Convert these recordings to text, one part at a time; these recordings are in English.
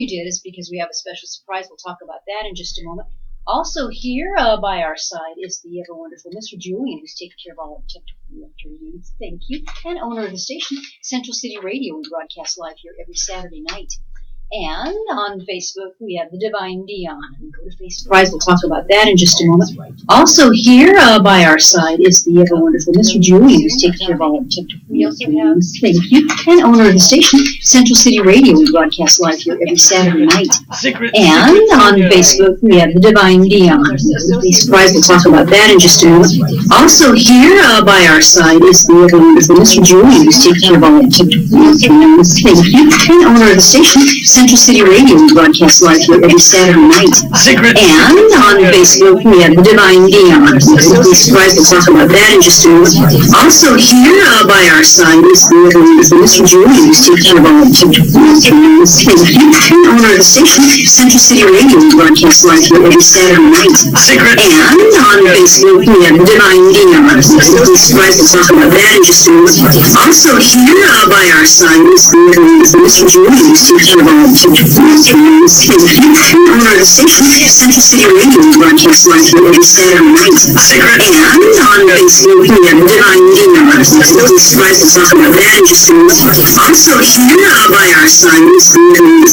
You did is because we have a special surprise. We'll talk about that in just a moment. Also here by our side is the ever wonderful Mr. Julian, who's taking care of all our technical needs. Thank you. And owner of the station, Central City Radio. We broadcast live here every Saturday night. And on Facebook, we have the Divine Dion. Go to Facebook. We'll talk about that in just a moment. Also here by our side is the ever wonderful Mr. Julian, who's taking care of all our technical needs. Thank you. And owner of the station, Central City Radio. We broadcast live here every Saturday night. And on Facebook, we have the Divine Dion. We'll talk about that in just a moment. Also here by our side is the ever wonderful Mr. Julian, who's taking care of all our technical needs. Thank you. And owner of the station, Central City Radio. We broadcast live here every Saturday night. And on Facebook, we have the Divine Dion. We'll talk about that in just a moment. Also here by our side is the Mr. Julian, who's taking care of all our technical needs. Thank you. And owner of the station, Central City Radio. We broadcast live here every Saturday night. And on Facebook, we have the Divine Dion. We'll talk about that in just a moment. Also here by our side is the Mr. Julian, who's taking care of all our technical needs. Thank you. And owner of the station, Central City Radio. We broadcast live here every Saturday night. And on Facebook, we have the Divine Dion. We'll talk about that in just a moment. Also here by our side is the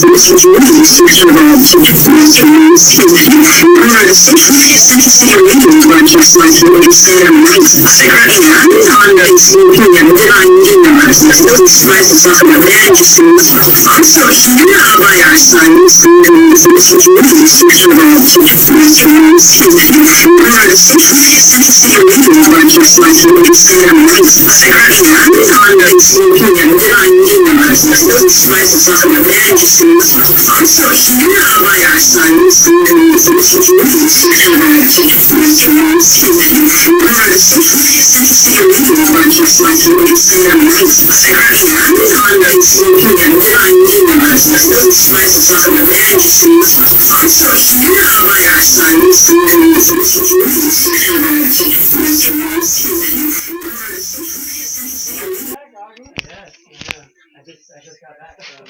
Mr. Julian, who's taking care of all our technical needs. Thank you. And owner of the station, Central City Radio. We broadcast live here every Saturday night. And on Facebook, we have the Divine Dion. We'll talk about that in just a moment. Also here by our side is the Mr. Julian, who's taking care of all our technical needs. Thank you. And owner of the station, Central City Radio. We broadcast live here every Saturday night. And on Facebook, we have the Divine Dion. We'll talk about that in just a moment. Also here by our side is the Mr. Julian, who's taking care of all our technical needs. Thank you. And owner of the station, Central City Radio. We broadcast live here every Saturday night. And on Facebook, we have the Divine Dion. We'll talk about that in just a moment. Also here by our side is the Mr. Julian, who's taking care of all our technical needs. Thank you. Yes, yeah. I just got back from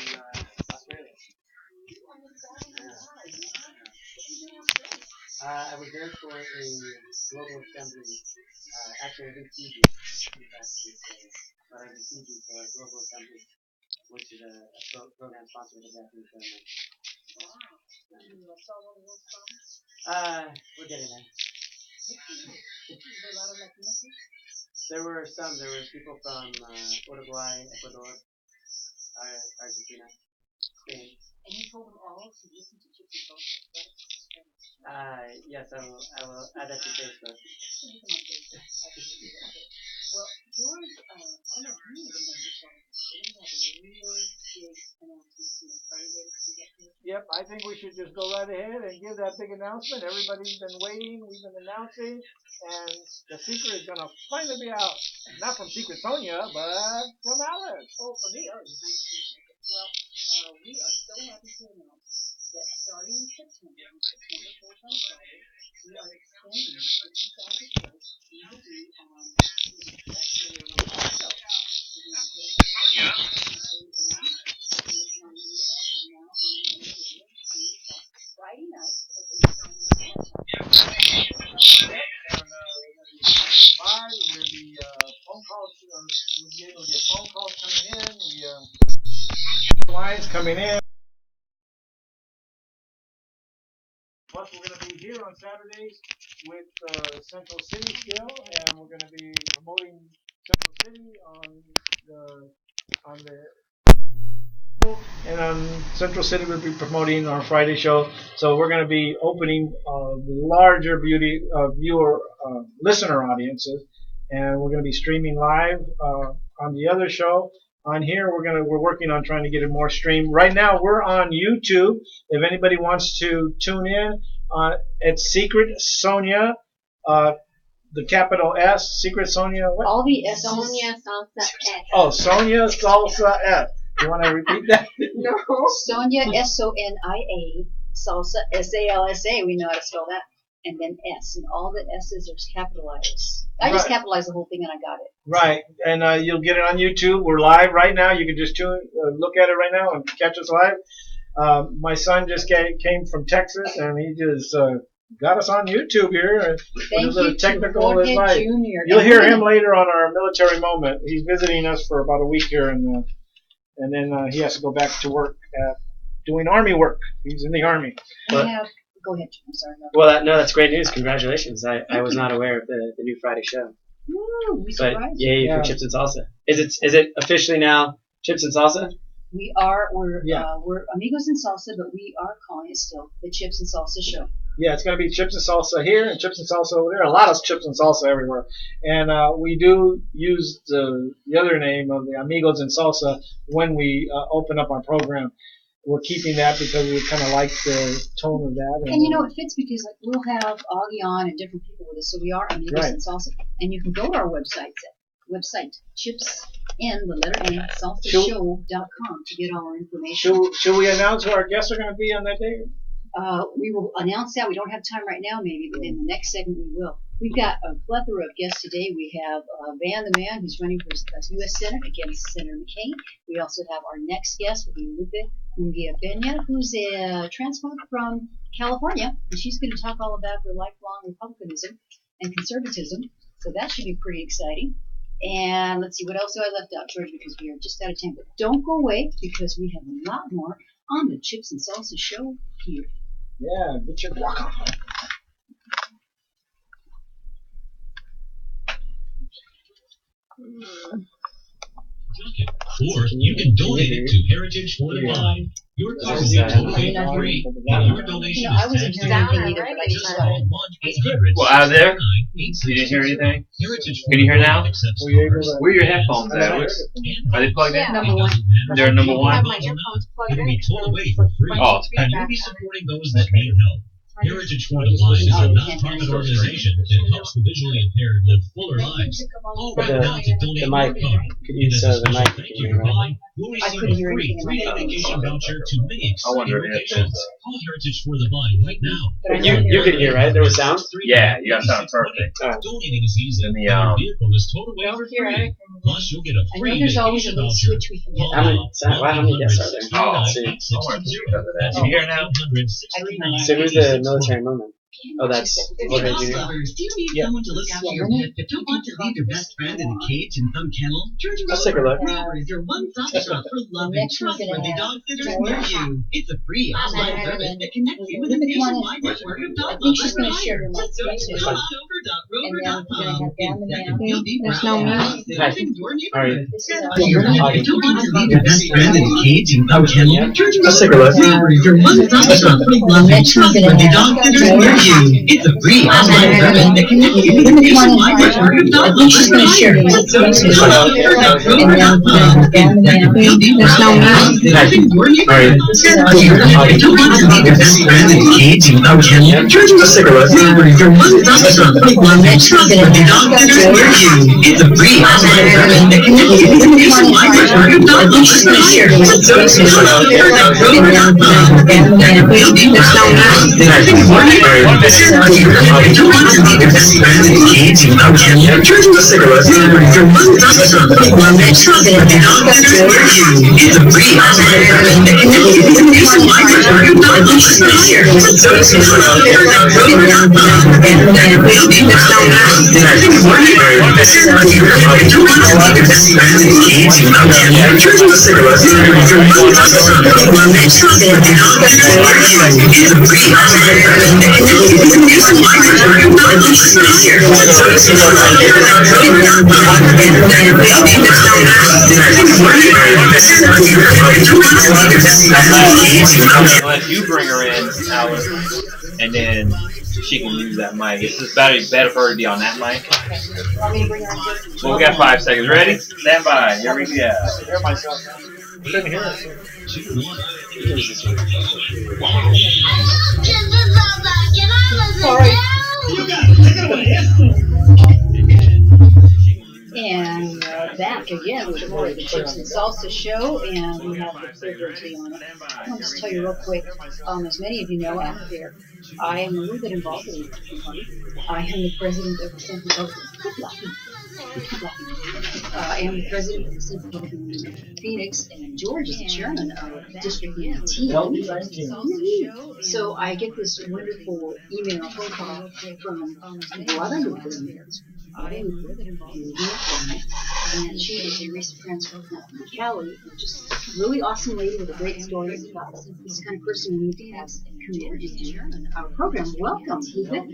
Australia. I was there for a global assembly. Actually, I did Fiji. But I did Fiji for a global assembly, which is a program sponsored by the Japanese government. We're getting there. There were some. There were people from Uruguay, Ecuador, Argentina, Spain. And you told them all to listen to Gypsy Salsa, right? Yes, I will add that to Facebook. Well, George, I don't know if you remember this one. We have a real big announcement tonight. Are you ready to do that? Yep, I think we should just go right ahead and give that big announcement. Everybody's been waiting. We've been announcing. And the secret is going to finally be out. Not from Secret Sonia, but from Alice. Oh, for me? Oh, well, we are so happy to announce that starting in September, September 4th on Friday, we are extending the Gypsy Salsa show to be on Friday night Live, we'll be phone calls. We'll be able to get phone calls coming in. Lines coming in. Plus, we're going to be here on Saturdays with Central City still, and we're going to be promoting Central City on the and on Central City we'll be promoting our Friday show. So we're going to be opening larger viewer listener audiences, and we're going to be streaming live on the other show. On here, we're working on trying to get it more streamed. Right now, we're on YouTube. If anybody wants to tune in, it's Secret Sonia, the capital S, Secret Sonia. What? all the S. Sonia Salsa S. Oh, Sonia Salsa S. You want to repeat that? No. Sonia, Sonia, Salsa, Salsa. We know how to spell that. And then S, and all the S's are capitalized. I just capitalized the whole thing and I got it. Right, and you'll get it on YouTube. We're live right now. You can just look at it right now and catch us live. My son just came from Texas, and he just got us on YouTube here with Thank his little you to technical Jorge advice. Jr. You'll And hear we're him gonna- later on our military moment. He's visiting us for about a week here, and then he has to go back to work doing Army work. He's in the Army. we Well, have. Go ahead, Jim. I'm sorry. well, no, that's great news. Congratulations. I was not aware of the new Friday show. Woo, we But surprised. yay Yeah. for Chips and Salsa. Is it officially now Chips and Salsa? We're Amigos and Salsa, but we are calling it still the Chips and Salsa Show. Yeah, it's going to be chips and salsa here and chips and salsa over there. A lot of chips and salsa everywhere. And we do use the other name of the Amigos and Salsa when we open up our program. We're keeping that because we kind of like the tone of that. And you know, it fits because like we'll have Augie on and different people with us, so we are Amigos Right. and Salsa. And you can go to our website chips and the letter N salsashow.com to get all our information. Should we announce who our guests are going to be on that day? We will announce that. We don't have time right now, maybe, but in the next segment we will. We've got a plethora of guests today. We have Van the Man, who's running for U.S. Senate against Senator McCain. We also have our next guest, will be Lupe Munguia Peña, who's a transplant from California, and she's going to talk all about her lifelong republicanism and conservatism. So that should be pretty exciting. And let's see, what else do I left out, George, because we are just out of time. But don't go away, because we have a lot more on the Chips and Salsa show here. Yeah, get your walk on. Or you can donate it to Heritage for the Blind. Your card will be totally free. And your donation I is wasn't tax hearing anything deductible. either, but I Just just call 1-800. Well, out of there? You didn't hear anything? Heritage Can you hear now? accepts Were you able cards. to- Where are your headphones at? Are they plugged in? Yeah. Number one. They're number I one? have my earphones plugged It'll in. be told away for free. Oh, And you'll be supporting those that need help. Heritage for the Blind is a non-profit organization that helps the visually impaired live fuller lives. Call But right now to donate your mic card. could And use as a the special mic. thank you for calling, you'll I receive couldn't a hear free anything in my 3-day vacation voucher to many I exciting wonder if locations. Call Heritage for the Blind right now. But I You could hear, right? There was sound? Yeah, you got sound perfect. Donating is easy. And the, your vehicle is towed away Over for here, free. Eric. Plus, you'll get a I know free there's always a vacation little voucher. switch we can get. How many guests are there? Oh, let's see. I wanted to because of that. Can you hear now? So who's the military moment? Oh, that's Jorge Jr. Lovers, do you need Yeah. someone to look after your pet but don't want to leave your best friend in a cage in some kennel? Georgia Let's take a look. Rover is your one-stop shop for love and Next we're trust gonna with the have dog sitters near you. It's a free online service that connects you with a Linda, come on in. nationwide network of dog I think she's lovers. gonna share your mic Just go too. to dog.rover.com. And then we're gonna have Dan the Man. There's no music. Hi. In your How are you? neighborhood. This is For your pet Augie. that don't want to leave your best friend in a cage in some kennel, Yeah. Georgia Let's take a look. Rover is your one-stop shop for love and trust with the dog sitters near you. It's a free online service that connects you with a nationwide network of dog I think she's gonna lovers. share your mic So too. to dog.rover.com. There's no music. Hi. How are you? Let's take a look. Your one-stop shop for love and trust with the dog sitters near you. It's a free online service that connects you with a nationwide network of dog lovers. So to dog.rover.com. There's no music. Unless you bring her in, Alice, and then she can use that mic. It's just better for her to be on that mic. Want me to bring her in here? So we got 5 seconds. Ready? Stand by. Here we go. I hear myself. Couldn't hear it. And back again with more of the Chips and Salsa show, and we have the privilege to be on it. I want to just tell you real quick, as many of you know out there, I am a little bit involved in the Republican Party. I am the president of the Senate Republican Foot Line. I am the president of the Central Republican Union of Phoenix, and George is the chairman of District 19. So I get this wonderful email or phone call from Guadalupe, and she is a recent transplant from Cali, and just really awesome lady with a great story. And thought this is the kind of person we need to have come here into our program. Welcome, Eva.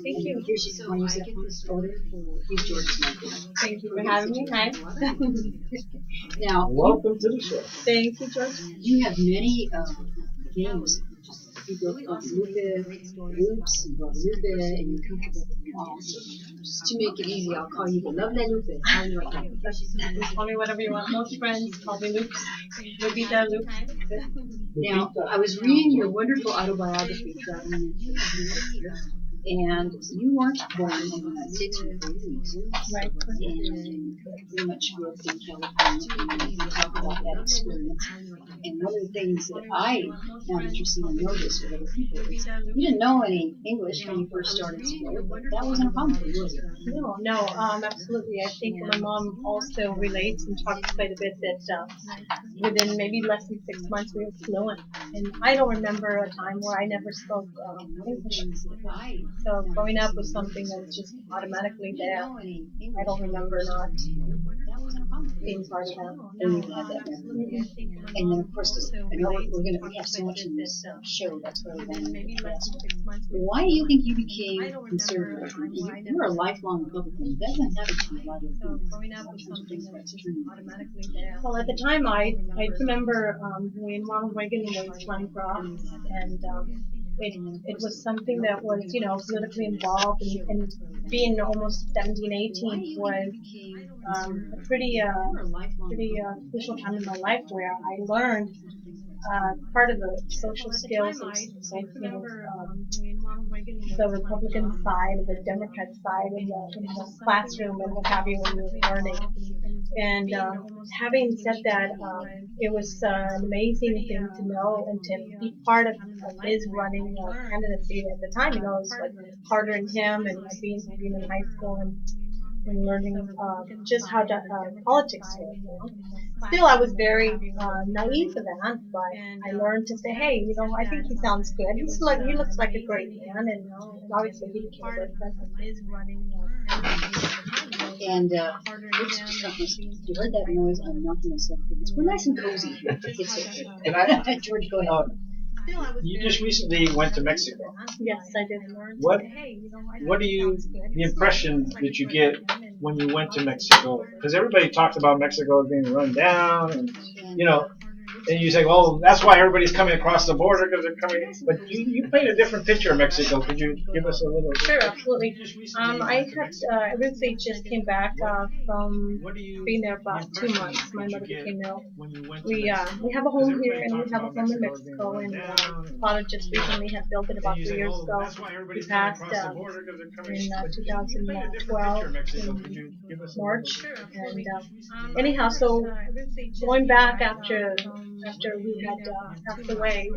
Thank you. Here's your want to use that photo for use George's mic. Thank you for having me. Hi. Now, Welcome to the show. Thank you, George. you have many games. You built Guadalupe, Loops, and Guadalupe, and you're comfortable with them all. So just to make it easy, I'll call you the Love Lupe. How do you like that? Just call me whatever you want. Most friends call me Loops. Lupita, Loops. Now, I was reading your wonderful autobiography, Traveling in and you weren't born in the United States for 4 weeks. Right. And pretty much grew up in California, and you talk about that experience. And one of the things that I found interesting and noticed with other people is you didn't know any English when you first started school, but that wasn't a problem for you, was it? No, absolutely. I think my mom also relates and talks quite a bit that within maybe less than 6 months we were fluent. And I don't remember a time where I never spoke English. So growing up was something that was just automatically there. I don't remember not being part of that. And you had that memory. And then, of course, I know we have so much in this show. That's why we want to ask. Why do you think you became conservative? You're a lifelong Republican. That doesn't happen to a lot of people. Well, at the time, I remember when Ronald Reagan was running for office, and it was something that was, politically involved, and being almost 17, 18 was a pretty crucial time in my life where I learned part of the social skills of the Republican side, the Democrat side, in the classroom and what have you when you were learning. And having said that, it was an amazing thing to know and to be part of his running candidacy at the time. It was like harder in him, and being in high school and learning just how politics work. Still, I was very naive to that, but I learned to say, hey, I think he sounds good. He looks like a great man, and obviously he became a great president. And you heard that noise? I'm knocking myself. We're nice and cozy here. George, go ahead. You just recently went to Mexico. Yes, I did. What do the impression that you get when you went to Mexico? Because everybody talks about Mexico as being run down, and and you say, well, that's why everybody's coming across the border because they're coming. But you paint a different picture of Mexico. Could you give us a little? Sure, absolutely. I originally just came back from being there about 2 months. My mother became ill. We have a home here and we have a home in Mexico, and father just recently had built it about 3 years ago. He passed in 2012 in March, and anyhow, so going back after we had passed away,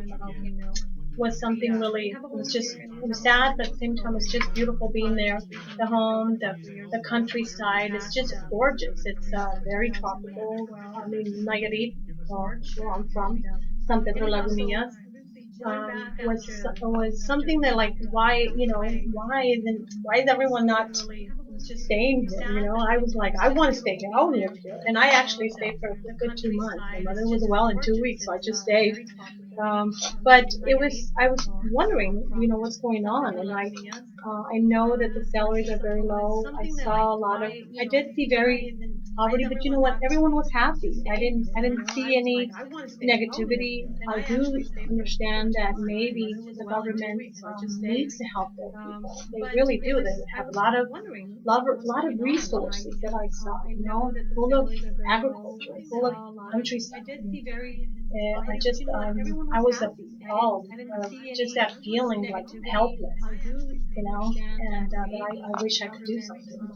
was something really, it was sad, but at the same time, it's just beautiful being there. The home, the countryside, it's just gorgeous. It's very tropical. I mean, Nayarit, where I'm from, San Pedro Lagunillas, was something that, like, why is everyone not staying here? I was like, I want to stay here. I want to live here. And I actually stayed for a good 2 months. My mother was well in 2 weeks, so I just stayed. But I was wondering, what's going on. And I know that the salaries are very low. I did see very poverty, but you know what? Everyone was happy. I didn't see any negativity. I do understand that maybe the government needs to help their people. They really do. They have a lot of resources that I saw, full of agriculture, full of countryside. I was appalled of just that feeling like helpless, and that I wish I could do something.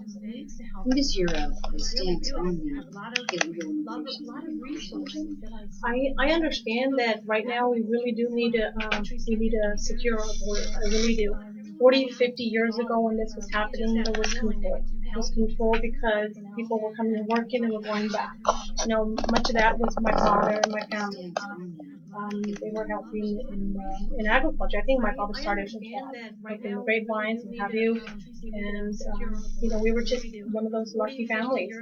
What is your stance on the illegal immigration? I understand that right now we really do need to secure our border. I really do. 40, 50 years ago when this was happening, there was control. It was control because people were coming and working and were going back. Much of that was my father and my family. They were helping in agriculture. I think my father started with that, like in the grapevines and have you. And, we were just one of those lucky families,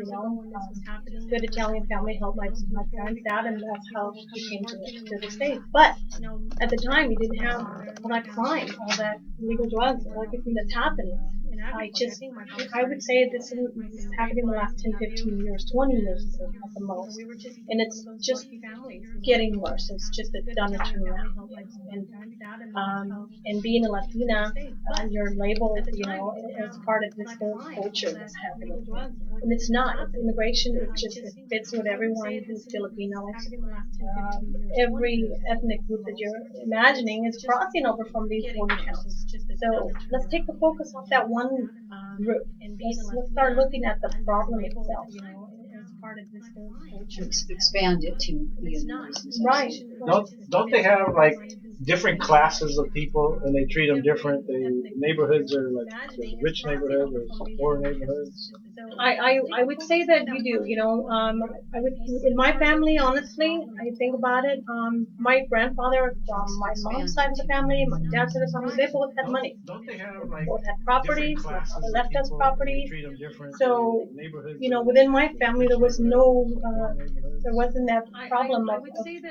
good Italian family helped my parents out, and that's how we came to the States. But at the time, we didn't have all that crime, all that illegal drugs, all everything that's happening. I would say this is happening in the last 10, 15 years, 20 years at the most. And it's just getting worse. It's just done a turnaround. And being a Latina, you're labeled, as part of this whole culture that's happening. And it's not. It's immigration. It fits with everyone who's Filipino. Every ethnic group that you're imagining is crossing over from these border towns. So let's take the focus off that one group. Let's start looking at the problem itself. Expand it to the other reasons. Right. Don't they have like different classes of people and they treat them different? The neighborhoods are like there's rich neighborhoods, there's poor neighborhoods. I would say that we do. I would in my family. Honestly, I think about it. My grandfather from my mom's side of the family, my dad's side of the family, they both had money. Don't they have They like both had different properties. My classes father of left us people and they properties. treat them different? So, The neighborhoods within my family, there rich was neighborhoods, no, poor neighborhoods. there wasn't that problem of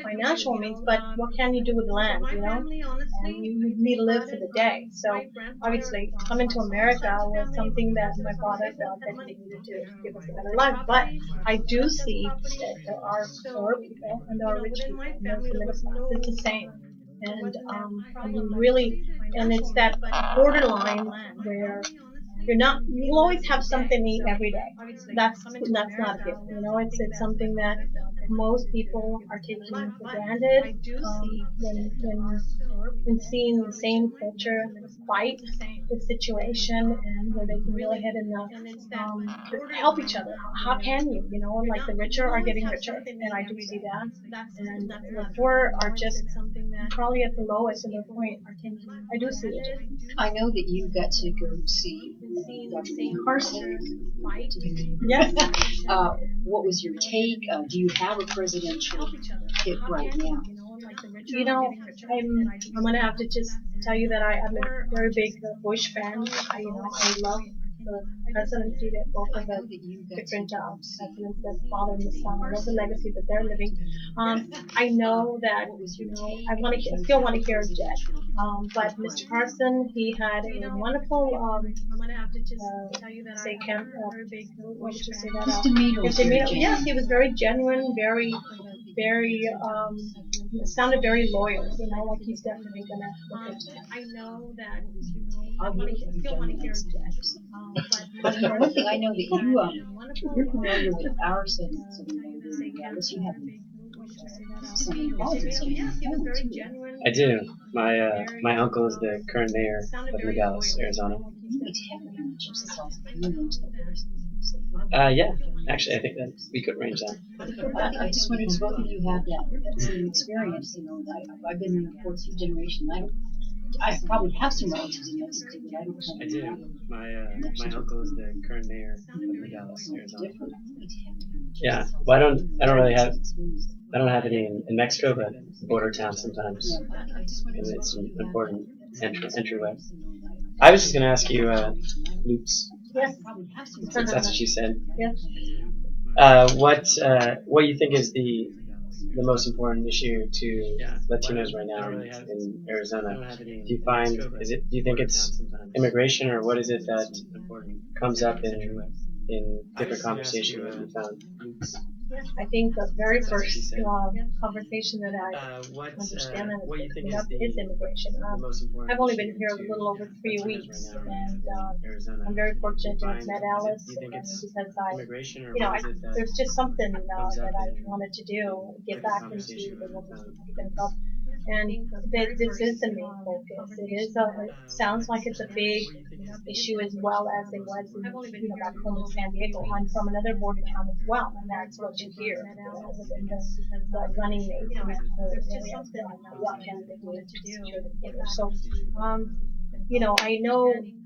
financial means. But what can you do with land? And you need to live for the day. So obviously, coming to America was something that my father felt that he needed to give us a better life. But I do see that there are poor people and there are rich people and there's the middle class. It's the same. And I mean, really, and it's that borderline where you'll always have something to eat every day. That's not a given. It's something that most people are taking for granted. When seeing the same culture fight the situation and where they can go ahead and help each other. How can you? Like the richer are getting richer, and I do see that, and the poor are just probably at the lowest in their point. I do see it. I know that you got to go see Dr. Carson. Yes. What was your take? Do you have a presidential pick right now? I'm gonna have to just tell you that I'm a very big Bush fan. I love the presidency that both of the different presidents that father and the son. I love the legacy that they're living. I know that I still want to hear Jet. But Mr. Carson, he had a wonderful say camp. What would you say that? Yes, he was very genuine, very sounded very loyal. Like he's definitely gonna look into that. One thing I know that you're familiar with our Southern Nevada. You have some involvement in Southern Nevada too. I do. My uncle is the current mayor of Nogales, Arizona. Yeah, actually, I think that we could arrange that. I just wondered if both of you have that same experience. I've been in the fourth generation. I probably have some relatives in Mexico, but I don't have. I do. My uncle is the current mayor of Nogales, Arizona. Yeah. Well, I don't have any in Mexico, but border town sometimes, and it's an important entryway. I was just going to ask you, Loops, Yes. since that's what you said. Yes. What you think is the most important issue to Latinos right now in Arizona? Do you think it's immigration, or what is it that comes up in different conversation that you found? I think the very first conversation that I understand and is coming up is immigration. I've only been here a little over 3 weeks, and I'm very fortunate to have met Alice, and because there's just something that I wanted to do, get back into the women's health. And this is the main focus. It sounds like it's a big issue as well as it was back home in San Diego. I'm from another border town as well, and that's what you hear within the running mates in that whole area. What can they do to secure the border? So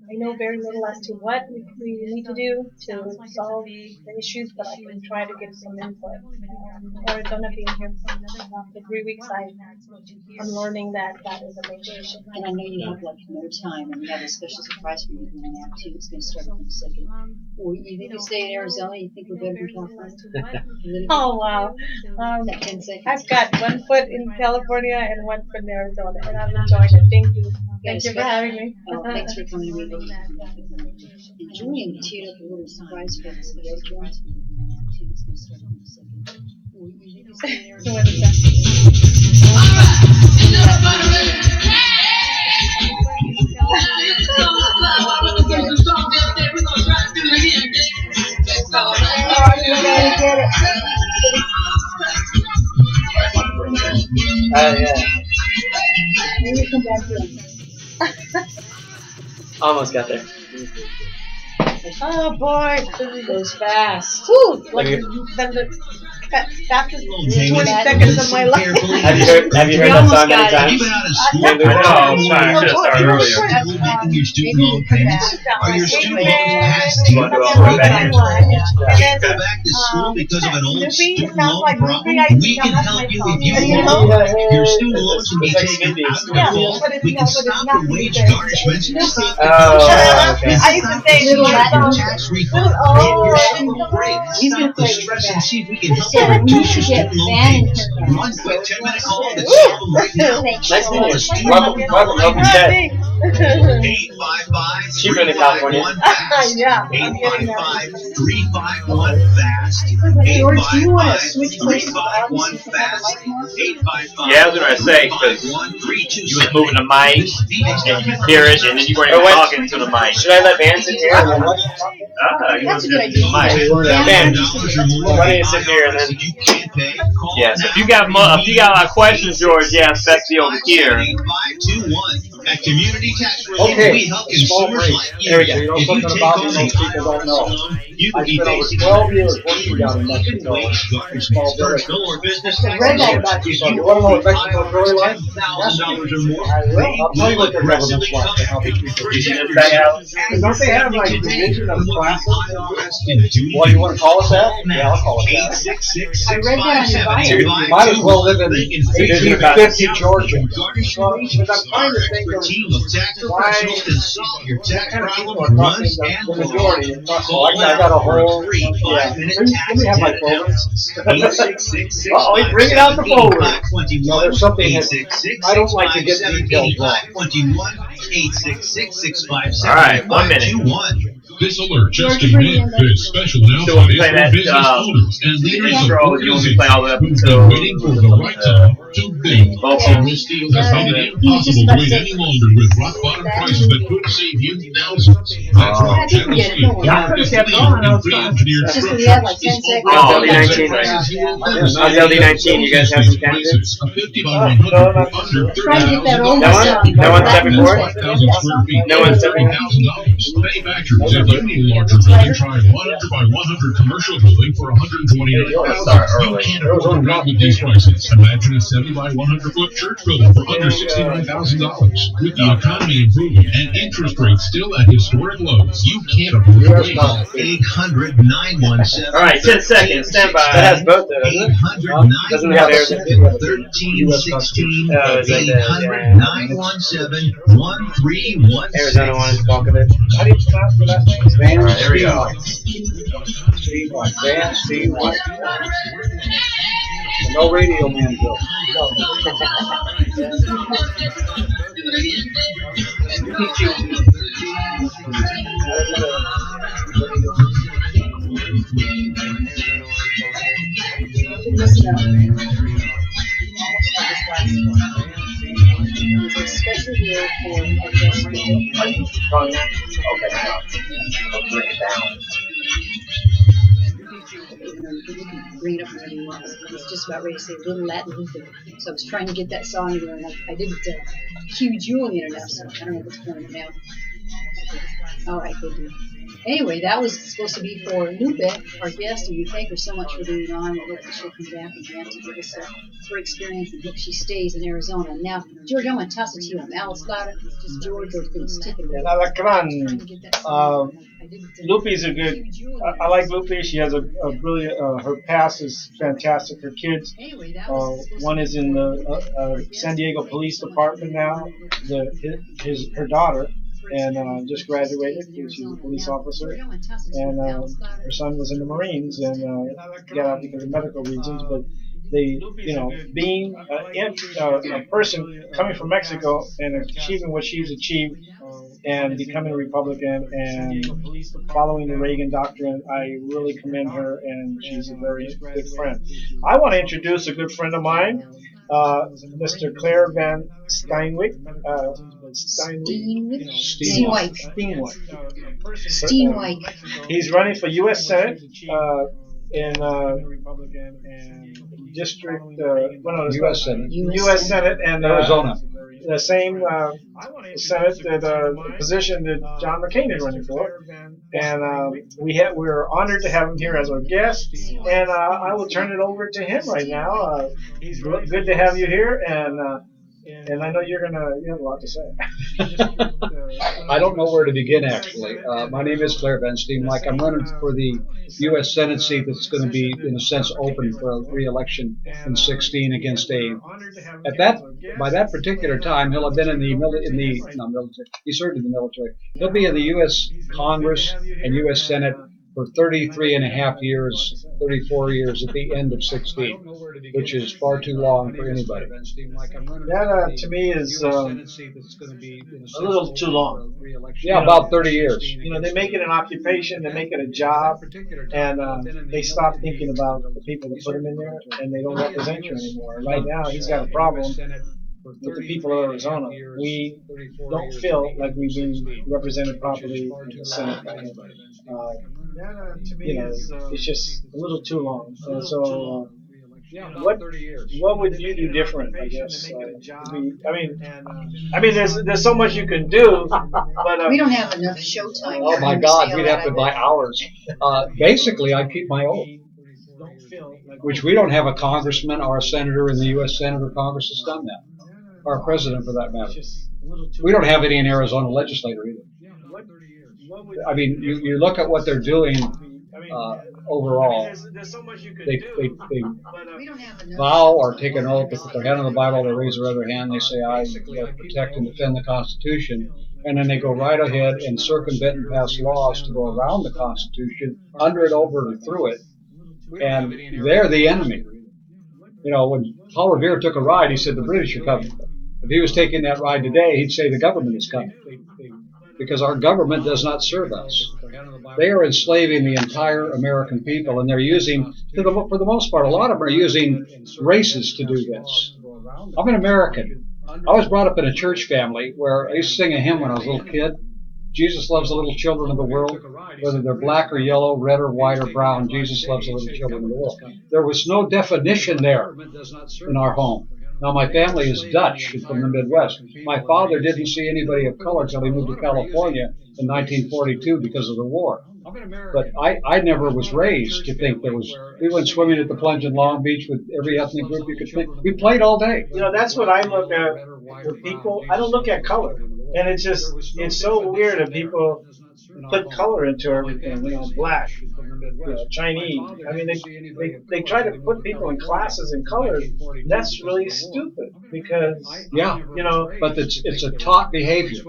I know very little as to what we need to do to solve the issues, but I can try to give some input. Arizona being here for 3 weeks, I'm learning that that is a major issue. And I know you have like no time, and we have a special surprise for you going out too. It's going to start in a second. Or you think you stay in Arizona? You think we're better than California? Oh wow! That 10 seconds. I've got one foot in California and one foot in Arizona, and I'm enjoying it. Thank you. Thank you for having me. Oh, thanks for coming to me. And Julian teared up a little surprise for us. The other one. It's going to start in a second. Or you think you stay in Arizona? Yeah. Maybe come back here. Almost got there. Oh boy, It goes fast. whew, like the fastest 20 seconds of my life. Have you heard We that almost song many got it. times? I know, I was trying to start earlier. Making your student loan payments? Are your student loans past You due? want to do all that? Go back to school because of an old student loan like problem? Nubi. We can help you if you And want. you Your student loans can be taken out of Yeah, full. but it's We can not stop the the wage same. garnishments and stop the Oh, okay. I used to say This is my like your song. tax refund Oh, and your student break. He's gonna Stop the play with stress that. and see if we can help Yeah, you we reduce should your get student loan Van in payments. here. One quick 10-minute call and solve them right now. Nice Call meeting us you. Welcome home instead. 855 Cheaper than California. Yeah, I'm getting there. 855-351 fast. George, do you want to switch places with August? 855-1 You can have a fast. mic more? 855 Yeah, I was gonna say, because you was moving the mic, and you could hear it, and then you weren't even talking to the mic. Should I let Van sit here? And then what? You That's was a good just the idea. mic. Van, $10 why don't you sit here and then? Yeah, so if you got a lot of questions, George, yeah, it's best to be over here. 8521. At Community Tax Relief, Okay, we help small consumers break. like you. There we go. You know If you something take about on me a most people don't know. loan, you I could be spent over facing 12 years working down in Mexico. wage garnishments, personal or business tax read that issues. about If So you you want to know owe what the Mexico's really like? $10,000 or more, I will. they I'll tell you will what their government's aggressively like come and how they after treat you. their Protect yourself. And don't they have like division of classes? What What do you want to call it that? Yeah, I'll call it that. 866 I read that on your bio. You might as well live in 1850 Georgia. Well, because I'm trying to think of team of tax why professionals can solve your what tax kind of people problem are talking once the and for majority. all. So I got a whole free yeah. 5-minute Let tax me have my tip folder. analysis. 866 Oh, bring it out the folder. No, there's something that 866 I don't like to get details wrong. 866 All right, 1 minute. This alert just George, came bring it in. in, buddy. This special So we'll announcement is play for that, business owners and leaders of intro, you want to play all the way up organizations who've until been waiting for the right time to build. Okay. This deal has made it He was just impossible to about wait to any say- longer with rock bottom prices that could save you thousands. That's right, I think we get it, don't worry. Yeah, I could've kept going, I was pre-engineered It's just structures. we had like 10 seconds. On Oh, yeah. LD19. On LD19, you guys have some candidates? A 50 by 100 for under Trying to get that old No one? song. No one That stepping music. forward? Remember that song? No one's stepping $30,000. Manufacturers, if you need a larger building, try 100 by 100 commercial building for $129,000. Start You early. can't afford to rent with these prices. Imagine a 70 by 100 foot church building for under $69,000. With the economy improving and interest rates still at historic lows, you can't afford to wait. 800-917. All right, 10 seconds. Stand That by. has both there, doesn't it? 800-917. Doesn't have Arizona. 1316. Oh, is it the- 800-917-1316. Arizona one is Balkovich. How do you pronounce the last name? Van All right, here we go. Steve White. Van Steve White. No radio man joke. Listen up. There's a special deal for our guest people. Are you calling that? Okay, no. I'll bring it down. Bring it up whenever you want. I was just about ready to say Little Latin Luther. So I was trying to get that song in there, and I didn't cue Julian enough, so I don't know what's going on now. All right, good deal. Anyway, that was supposed to be for Lupe, our guest, and we thank her so much for being on. We hope that she'll come back again to give us her experience and hope she stays in Arizona. Now, George, I'm going to toss it to you. Am Alice louder? Just George, or things take it away. El Alacran. Lupe's a good. I like Lupe. She has a brilliant. Her past is fantastic. Her kids. One is in the San Diego Police Department now. Her daughter, and just graduated. She's a police officer, and her son was in the Marines and got out because of medical reasons. But they, being a person coming from Mexico and achieving what she's achieved and becoming a Republican and following the Reagan doctrine, I really commend her, and she's a very good friend. I want to introduce a good friend of mine, Mr. Claire Van Steinwick. Steinwick. He's running for U.S. Senate in District, U.S. Senate. U.S. Senate and Arizona. The same Senate position that John McCain is running for, and we're honored to have him here as our guest. And I will turn it over to him right now. Good to have you here, and I know you have a lot to say. I don't know where to begin, actually. My name is Claire Van Steenwyk. I'm running for the U.S. Senate seat that's going to be, in a sense, open for a re-election in 16 against Dave. By that particular time, he'll have been in the military. He served in the military. He'll be in the U.S. Congress and U.S. Senate for 33 and a half years, 34 years at the end of 16, which is far too long for anybody. That, to me, is a little too long. Yeah, about 30 years. They make it an occupation, they make it a job, and they stop thinking about the people that put them in there, and they don't represent you anymore. Right now, he's got a problem with the people of Arizona. We don't feel like we've been represented properly in the Senate right now. It's just a little too long. And so, what would you do different? I guess. There's so much you can do, but we don't have enough showtime. Oh my God, we'd have to buy hours. Basically, I keep my oath, which we don't have a congressman or a senator in the U.S. Senate or Congress that's done that, or a president for that matter. We don't have any in Arizona legislature either. I mean, you look at what they're doing overall. They vow or take an oath, they put their hand on the Bible, they raise their other hand, they say, I will protect and defend the Constitution, and then they go right ahead and circumvent and pass laws to go around the Constitution, under it, over, and through it, and they're the enemy. When Paul Revere took a ride, he said the British are coming. If he was taking that ride today, he'd say the government is coming, because our government does not serve us. They are enslaving the entire American people, and they're using, for the most part, a lot of them are using races to do this. I'm an American. I was brought up in a church family where I used to sing a hymn when I was a little kid. Jesus loves the little children of the world, whether they're black or yellow, red or white or brown. Jesus loves the little children of the world. There was no definition there in our home. Now, my family is Dutch and from the Midwest. My father didn't see anybody of color until he moved to California in 1942 because of the war. But I never was raised to think there was. We went swimming at the plunge in Long Beach with every ethnic group you could think. We played all day. That's what I look at with people. I don't look at color. And it's so weird that people put color into everything, black, Chinese. I mean, they try to put people in classes and colors. That's really stupid because, but it's a taught behavior.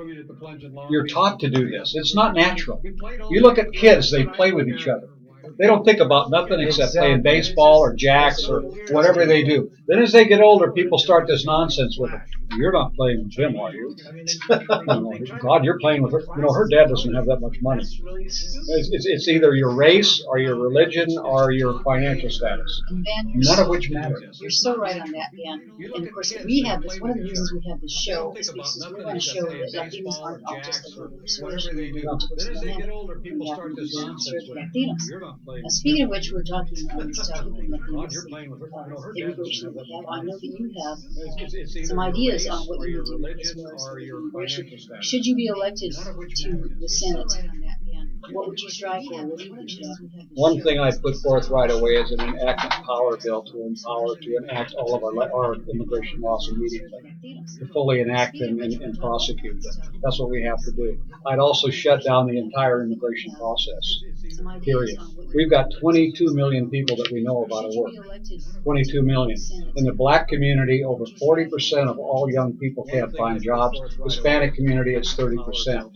You're taught to do this. It's not natural. You look at kids, they play with each other. They don't think about nothing except playing baseball or jacks or whatever they do. Then as they get older, people start this nonsense with them. You're not playing with him, are you? God, you're playing with her. Her dad doesn't have that much money. It's either your race or your religion or your financial status. None of which matters. You're so right on that, Dan. And of course, we have this. One of the reasons we have this show is because we want to show that Latinos aren't all just the persuasion. We want to look at them. We have to do that for Latinos. Speaking of which, we're talking stuff immigration that we have. I know that you have some ideas on what you would do as far as immigration. Should you be elected to the Senate, what would you strive for? What do you think we should have? One thing I put forth right away is an enactment power bill to enact all of our immigration laws immediately, to fully enact and prosecute them. That's what we have to do. I'd also shut down the entire immigration process. Period. We've got 22 million people that we know about at work. 22 million. In the black community, over 40% of all young people can't find jobs. Hispanic community, it's 30%.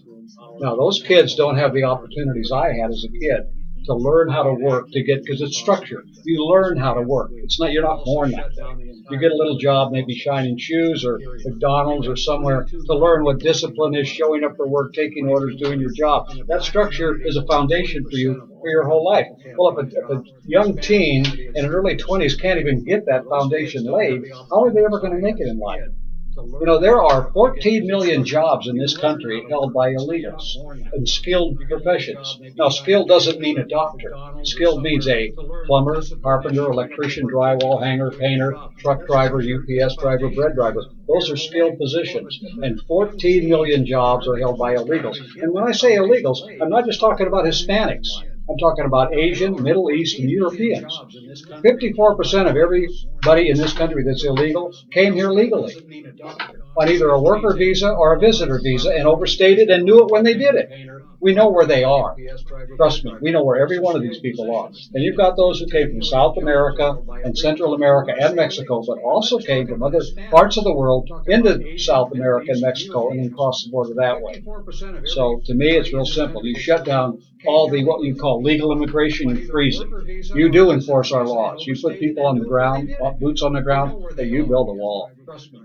Now, those kids don't have the opportunities I had as a kid to learn how to work, because it's structured. You learn how to work. You're not born that way. You get a little job, maybe shining shoes or McDonald's or somewhere, to learn what discipline is, showing up for work, taking orders, doing your job. That structure is a foundation for you for your whole life. Well, if a young teen in their early 20s can't even get that foundation laid, how are they ever going to make it in life? You know, there are 14 million jobs in this country held by illegals in skilled professions. Now, skilled doesn't mean a doctor. Skilled means a plumber, carpenter, electrician, drywall hanger, painter, truck driver, UPS driver, bread driver. Those are skilled positions. And 14 million jobs are held by illegals. And when I say illegals, I'm not just talking about Hispanics. I'm talking about Asian, Middle East, and Europeans. 54% of everybody in this country that's illegal came here legally on either a worker visa or a visitor visa and overstayed it and knew it when they did it. We know where they are. Trust me, we know where every one of these people are. And you've got those who came from South America and Central America and Mexico, but also came from other parts of the world into South America and Mexico and then crossed the border that way. So to me, it's real simple. You shut down all the what you call legal immigration, you freeze it. You do enforce our laws. You put people on the ground, boots on the ground, and you build a wall.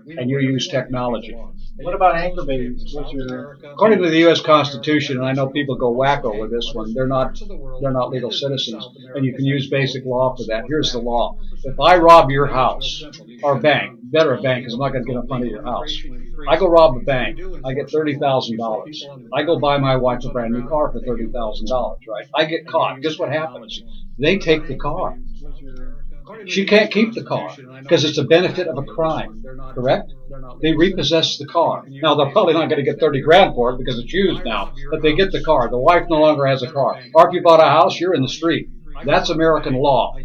And you use technology. What about anchor babies? According to the U.S. Constitution, and I know people go wacko with this one, they're not legal citizens, and you can use basic law for that. Here's the law: if I rob your house or bank, better a bank, because I'm not going to get in front of your house. I go rob a bank, I get $30,000. I go buy my wife a brand new car for $30,000. Right? I get caught. Guess what happens? They take the car. She can't keep the car because it's a benefit of a crime, correct? They repossess the car. Now, they're probably not going to get 30 grand for it because it's used now, but they get the car. The wife no longer has a car. Or if you bought a house, you're in the street. That's American law.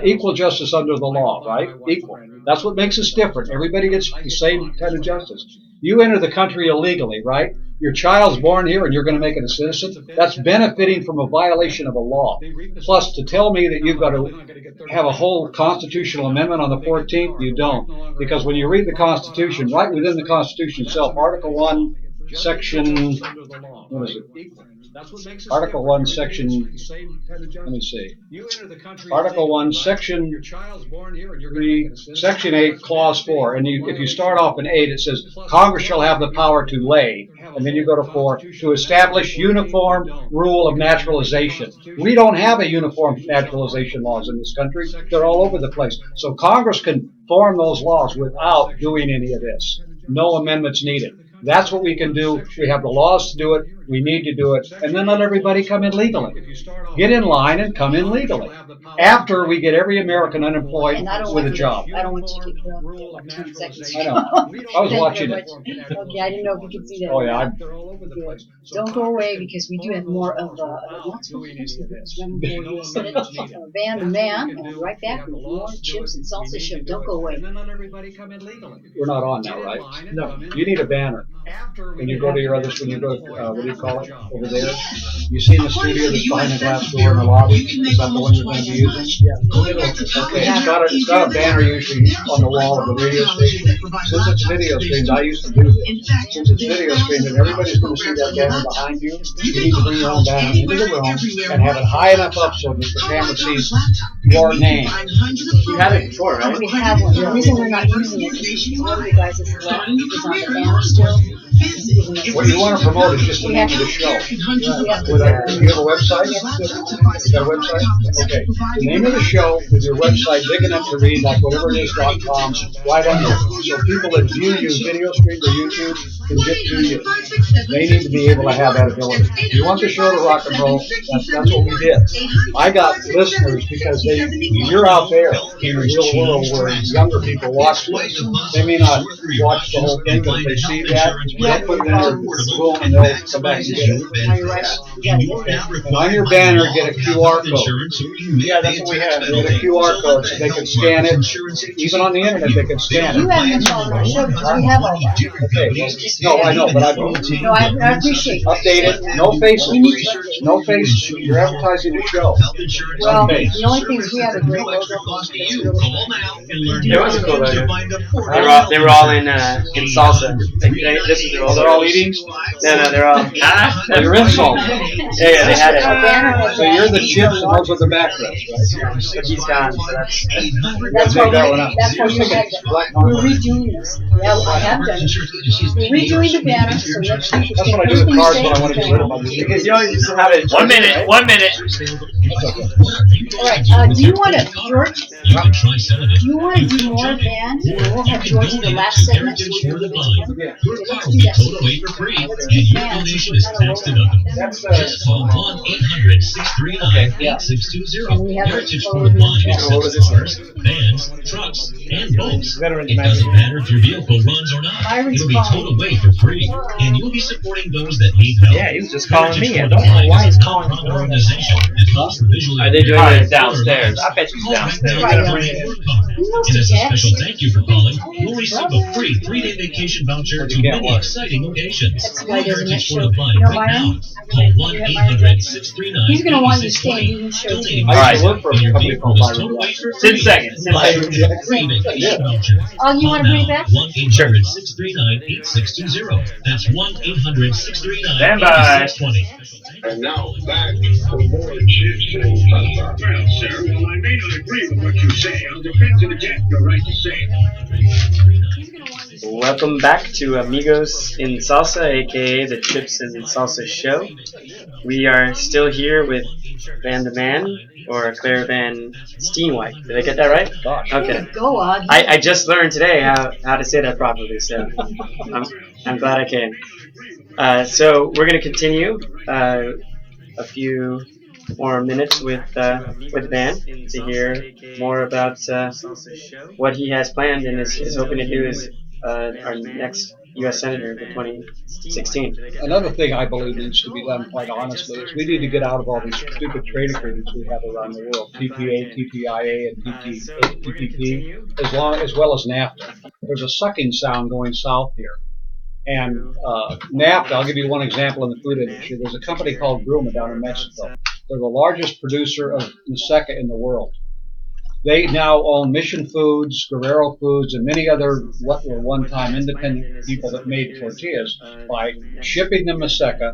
Equal justice under the law, right? Equal. That's what makes us different. Everybody gets the same kind of justice. You enter the country illegally, right? Your child's born here and you're going to make it a citizen. That's benefiting from a violation of a law. Plus, to tell me that you've got to have a whole constitutional amendment on the 14th, you don't. Because when you read the Constitution, right within the Constitution itself, Article 1, Section, what is it? Article 1, Section, let me see. Article 1, Section 3, Section 8, Clause 4. And if you start off in 8, it says, Congress shall have the power to lay. And then you go to 4, to establish uniform rule of naturalization. We don't have a uniform naturalization laws in this country. They're all over the place. So Congress can form those laws without doing any of this. No amendments needed. That's what we can do. We have the laws to do it. We need to do it. And then let everybody come in legally. Get in line and come in legally. After we get every American unemployed with a job. I don't want you to get like 10 seconds. I know. I was watching it. Okay, I didn't know if you could see that. Oh, yeah. Don't go away because we do have more of lots of van to man, and we'll be right back with more chips and salsa show. Don't go away. We're not on now, right? No. You need a banner. When you go to your others, when you go, what do you call it, over there? You see in the studio that's behind the glass door in the lobby? Is that the one you're going to be using? Yeah. Okay, it's got a banner usually on the wall of the radio station. Since it's video streamed, I used to do this. Since it's video streamed and everybody's going to see that banner behind you, you need to bring your own banner into the room and have it high enough up so that the camera sees your name. You had it before, right? We have one. The reason we're not using it is one of the guys that's left is on the banner still. He's giving us What you want to promote is just the name of the show. Do you have a website? You got a website? Okay. The name of the show with your website big enough to read, like whatever it is.com, right under it. So people that view you video stream or YouTube can get to you. They need to be able to have that ability. If you want the show to rock and roll, that's what we did. I got listeners because you're out there in the real world where younger people watch this. They may not watch the whole thing, but if they see that, they'll put it in their room and they'll come back and get it. And on your banner, get a QR code. Yeah, that's what we have. Get a QR code so they can scan it. Even on the internet, they can scan You it. haven't installed our show because we have all that. Okay, no, I know, but No, I appreciate it. update it. No faces. We need to update. No faces. You're advertising the show. Well, Okay. the only thing is we have a great logo. It was a cool logo. They were all in salsa. This is their old. They're all eating. No, they're all. Oh, you're in salsa. Yeah, they had it. So you're the chips and those are the backrest, right? But he's gone, so that's. That's why that one up. that's why we had that. We're redoing this. Yeah, I have done it. We're redoing the banner, so next week it's That's going what I to do with be cards when I want to get rid of my music. Because you always used to have it. 1 minute. 1 minute. All right. Do you want to, George? Do you want to do more band? And we'll have George in the last segment. So we can give it to him. Yeah. Okay, let's do that. Let's do bands. That's Just call 1-800-639-8620. And we have a Heritage photo Ford Line of covers cars, vans, trucks, and boats. Veterans It doesn't matter if your vehicle runs or not. Byron's It'll be calling. towed away for free, and you'll be supporting those that need help. Yeah, he was just calling Heritage me. I Ford don't know Line why is he's a calling me. nonprofit organization that helps the visually Are they doing impaired it downstairs? I bet Ford he's Line downstairs. right Right, now yeah. in Fort Collins. And as a special thank you for calling, you'll receive a free 3-day vacation voucher to many exciting locations. That's why he doesn't Heritage show. Ford Line You know, right now. Byron? Call 1-800-639-8620. He's going to want you to stay and you can show Donating too. I used to right. work for a And your company vehicle called is Byron towed away Black. for 10 free. seconds. 10 Buy seconds. your free vacation voucher. Oh, you want to bring it back? 1-800-639-8620. That's 1-800-639-8620. And now back to more chips and salsa. Well, sir, while I may not agree with what you say, I'll defend to the death your right to say it. Welcome back to Amigos in Salsa, aka the Chips and Salsa Show. We are still here with Van de Man, or Claire Van Steenwijk. Did I get that right? Gosh. Okay. Go, Augie. I just learned today how to say that properly, so I'm glad I came. So we're going to continue a few more minutes with Van to hear more about what he has planned and is hoping to do as our next U.S. Senator for 2016. Another thing I believe needs to be done, quite honestly, is we need to get out of all these stupid trade agreements we have around the world, TPA, TPIA, and TPP, as well as NAFTA. There's a sucking sound going south here. And NAFTA, I'll give you one example in the food industry. There's a company called Gruma down in Mexico. They're the largest producer of maseca in the world. They now own Mission Foods, Guerrero Foods, and many other what were one-time independent people that made tortillas by shipping them maseca,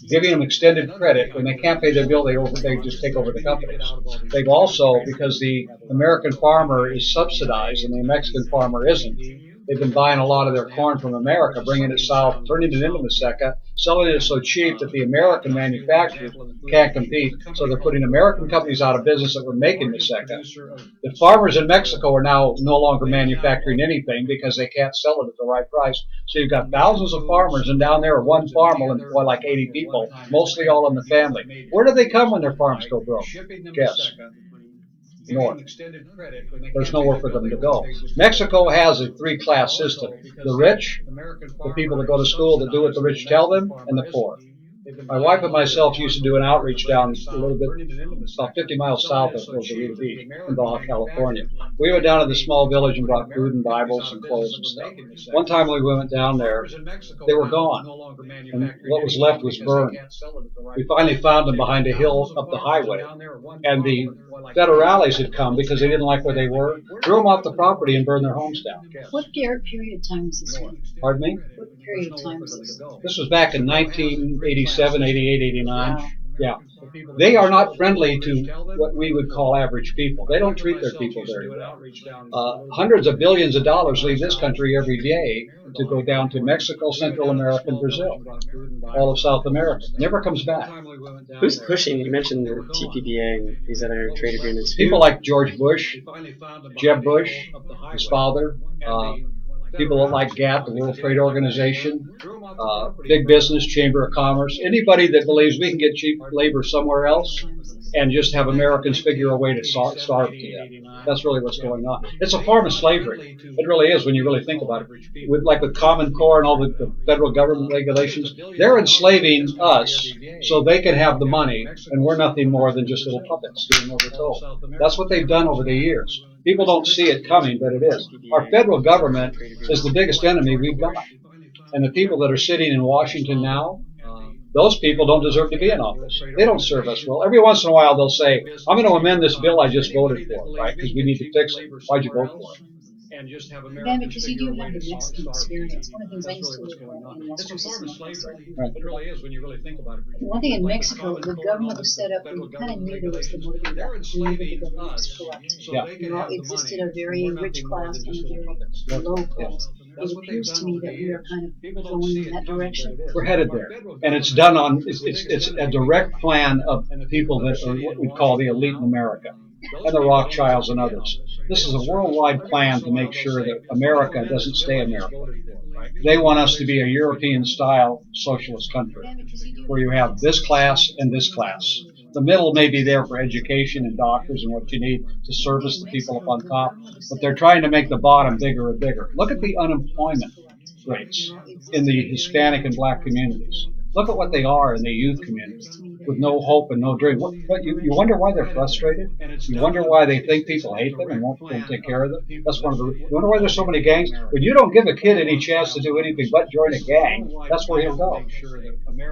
giving them extended credit. When they can't pay their bill, they just take over the companies. They've also, because the American farmer is subsidized and the Mexican farmer isn't, they've been buying a lot of their corn from America, bringing it south, turning it into maseca, selling it so cheap that the American manufacturers can't compete. So they're putting American companies out of business that were making maseca. The farmers in Mexico are now no longer manufacturing anything because they can't sell it at the right price. So you've got thousands of farmers, and down there one farm will employ like 80 people, mostly all in the family. Where do they come when their farms go broke? Guess. North. There's nowhere for them to go. Mexico has a three-class system. The rich, the people that go to school that do what the rich tell them, and the poor. My wife and myself used to do an outreach down a little bit, about 50 miles south of Rosarito Beach in Baja California. We went down to the small village and brought food and Bibles and clothes and stuff. One time we went down there, they were gone, and what was left was burned. We finally found them behind a hill up the highway, and the federales had come because they didn't like where they were, threw them off the property and burned their homes down. What period of time was this one? Pardon me? What period of time was this? This was back in 1987, 88, 89. Yeah. They are not friendly to what we would call average people. They don't treat their people very well. Hundreds of billions of dollars leave this country every day to go down to Mexico, Central America, and Brazil. All of South America. Never comes back. Who's pushing? You mentioned the TPPA and these other trade agreements. People like George Bush, Jeb Bush, his father, people like GATT, the World Trade Organization, big business, Chamber of Commerce, anybody that believes we can get cheap labor somewhere else and just have Americans figure a way to starve to death. That's really what's going on. It's a form of slavery. It really is when you really think about it. With Common Core and all the federal government regulations, they're enslaving us so they can have the money, and we're nothing more than just little puppets doing what we're told. That's what they've done over the years. People don't see it coming, but it is. Our federal government is the biggest enemy we've got. And the people that are sitting in Washington now, those people don't deserve to be in office. They don't serve us well. Every once in a while they'll say, I'm going to amend this bill I just voted for, right? Because we need to fix it. Why'd you vote for it? Again, because you do have the Mexican experience. One of the things I used to live in Las Cruces, Mexico. Right. It really is when you really think about it. One thing in Mexico, the government was set up, and you kind of knew there was the motive left. You knew that the government was corrupt. Yeah. You know, existed a very rich class and a very low class. It appears to me that we are kind of going in that direction. We're headed there, and it's done on. It's a direct plan of people that are what we call the elite in America, and the Rothschilds and others. This is a worldwide plan to make sure that America doesn't stay America. They want us to be a European-style socialist country, where you have this class and this class. The middle may be there for education and doctors and what you need to service the people up on top, but they're trying to make the bottom bigger and bigger. Look at the unemployment rates in the Hispanic and black communities. Look at what they are in the youth community, with no hope and no dream. You wonder why they're frustrated? You wonder why they think people hate them and won't take care of them? That's one of the. You wonder why there's so many gangs? When you don't give a kid any chance to do anything but join a gang, that's where he'll go.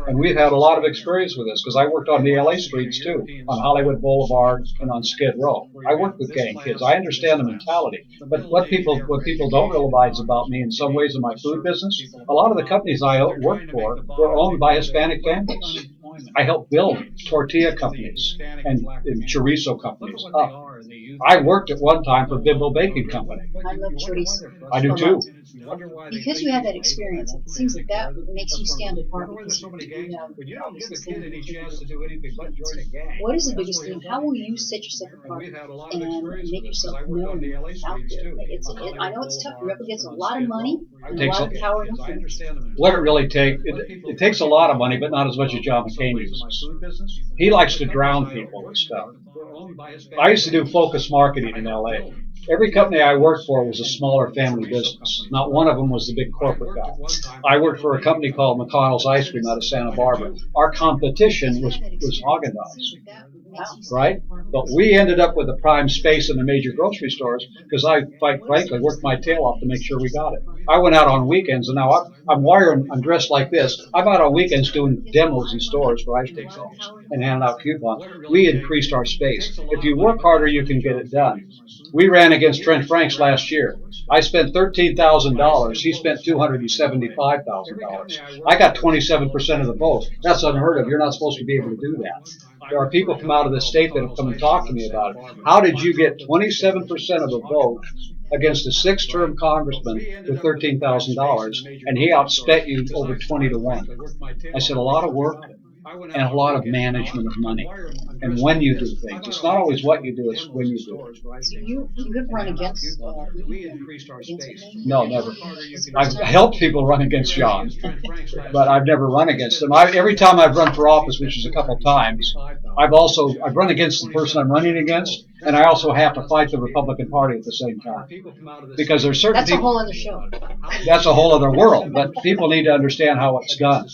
And we've had a lot of experience with this because I worked on the LA streets too, on Hollywood Boulevard and on Skid Row. I worked with gang kids. I understand the mentality. But what people don't realize about me in some ways in my food business, a lot of the companies I worked for were owned by Hispanic families. I helped build tortilla companies and chorizo companies up. I worked at one time for Bimbo Baking Company. I love chorizo. I do too. Because you have that experience, it seems like that makes you stand apart because you have what is the biggest thing? How will you set yourself apart and make yourself known out there? I know it's tough. You're up against a lot of money and a lot of power and influence. What it really takes, it takes a lot of money, but not as much as John McCain uses. He likes to drown people with stuff. I used to do focus marketing in LA. Every company I worked for was a smaller family business. Not one of them was the big corporate guy. I worked for a company called McConnell's Ice Cream out of Santa Barbara. Our competition was Haagen-Dazs, right? But we ended up with a prime space in the major grocery stores because I, quite frankly, worked my tail off to make sure we got it. I went out on weekends, and now I'm dressed like this. I'm out on weekends doing demos in stores for ice cream cones and handing out coupons. We increased our space. If you work harder, you can get it done. We ran against Trent Franks last year. I spent $13,000. He spent $275,000. I got 27% of the vote. That's unheard of. You're not supposed to be able to do that. There are people from out of the state that have come and talked to me about it. How did you get 27% of the vote against a 6-term congressman with $13,000, and he outspent you over 20-1? I said, a lot of work and a lot of management of money. And when you do things, it's not always what you do, it's when you do it. So you could run against No, never. I've helped people run against John, but I've never run against him. Every time I've run for office, which is a couple times, I've run against the person I'm running against, and I also have to fight the Republican Party at the same time. Because there's certain That's a whole other show. That's a whole other world, but people need to understand how it's done.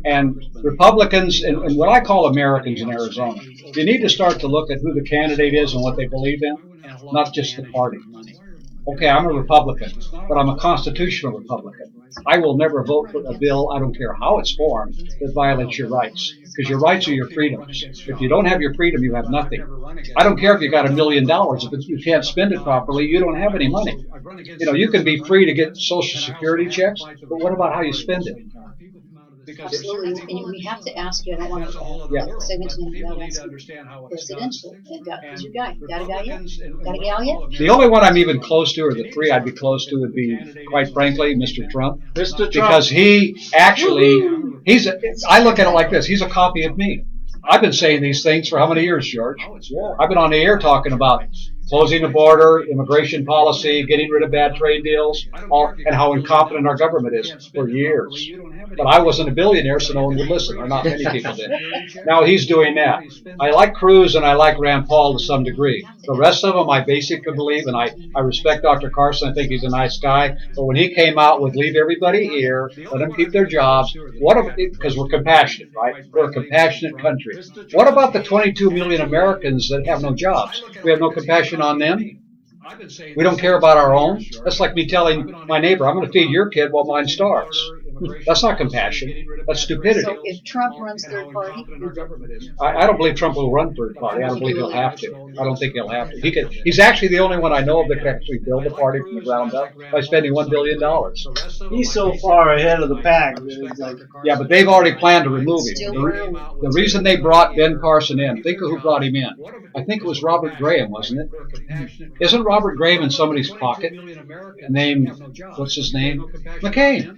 And Republicans, and what I call Americans in Arizona, you need to start to look at who the candidate is and what they believe in, not just the party. Okay, I'm a Republican, but I'm a constitutional Republican. I will never vote for a bill, I don't care how it's formed, that violates your rights. Because your rights are your freedoms. If you don't have your freedom, you have nothing. I don't care if you got $1 million. If you can't spend it properly, you don't have any money. You know, you can be free to get Social Security checks, but what about how you spend it? Absolutely. And we have to ask you. I don't want to segment tonight without asking. Presidential. Who's your guy? Got a guy yet? Got a gal yet? The only one I'm even close to, or the three I'd be close to, would be, quite frankly, Mr. Trump. Mr. Trump. Because he actually, I look at it like this, he's a copy of me. I've been saying these things for how many years, George? I've been on the air talking about closing the border, immigration policy, getting rid of bad trade deals, and how incompetent our government is for years. But I wasn't a billionaire, so no one would listen, or not many people did. Now he's doing that. I like Cruz and I like Rand Paul to some degree. The rest of them I basically believe, and I respect Dr. Carson. I think he's a nice guy. But when he came out with leave everybody here, let them keep their jobs, because we're compassionate, right? We're a compassionate country. What about the 22 million Americans that have no jobs? We have no compassion on them? We don't care about our own? That's like me telling my neighbor, I'm going to feed your kid while mine starves. That's not compassion. That's stupidity. So if Trump runs third party, I don't believe Trump will run third party. I don't believe he'll have to. I don't think he'll have to. He's actually the only one I know of that can actually build a party from the ground up by spending $1 billion. He's so far ahead of the pack. That it's like, yeah, but they've already planned to remove him. The reason they brought Ben Carson in, think of who brought him in. I think it was Robert Graham, wasn't it? Isn't Robert Graham in somebody's pocket named, what's his name? McCain.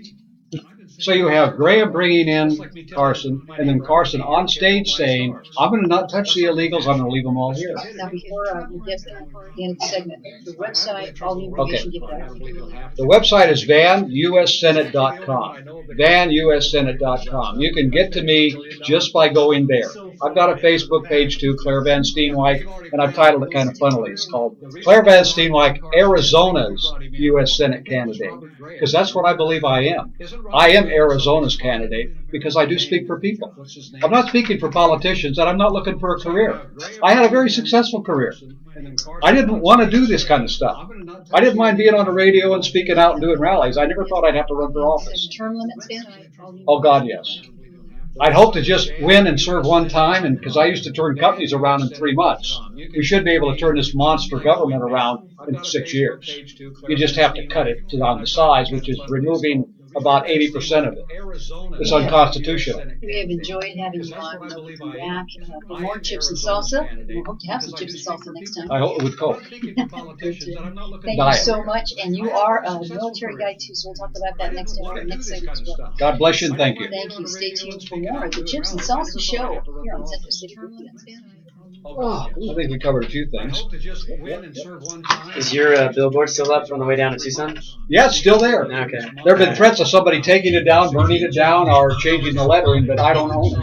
So you have Graham bringing in Carson, and then Carson on stage saying, I'm going to not touch the illegals, I'm going to leave them all here. Now, before we get to the end of the segment, the website, all the information, get that. The website is vanussenate.com. vanussenate.com. You can get to me just by going there. I've got a Facebook page too, Claire Van Steenwyk, and I've titled it kind of funnily. It's called Claire Van Steenwyk, Arizona's U.S. Senate candidate, because that's what I believe I am. I am Arizona's candidate because I do speak for people. I'm not speaking for politicians, and I'm not looking for a career. I had a very successful career. I didn't want to do this kind of stuff. I didn't mind being on the radio and speaking out and doing rallies. I never thought I'd have to run for office. Term limits, Ben? Oh, God, yes. I'd hope to just win and serve one time, and because I used to turn companies around in 3 months. We should be able to turn this monster government around in 6 years. You just have to cut it on the size, which is removing about 80% of it. It's unconstitutional. We have enjoyed having you on. We'll come back for more chips and salsa. We hope to have some chips and salsa next time. I hope with Coke. Thank you so much. And you are a military guy too, so we'll talk about that next segment as well. God bless you and thank you. Thank you. Stay tuned for more of the Chips and Salsa Show here on Central City. Oh, I think we covered a few things. Is your billboard still up on the way down to Tucson? Yeah, it's still there. Okay. There have been threats of somebody taking it down, burning it down, or changing the lettering, but I don't own it.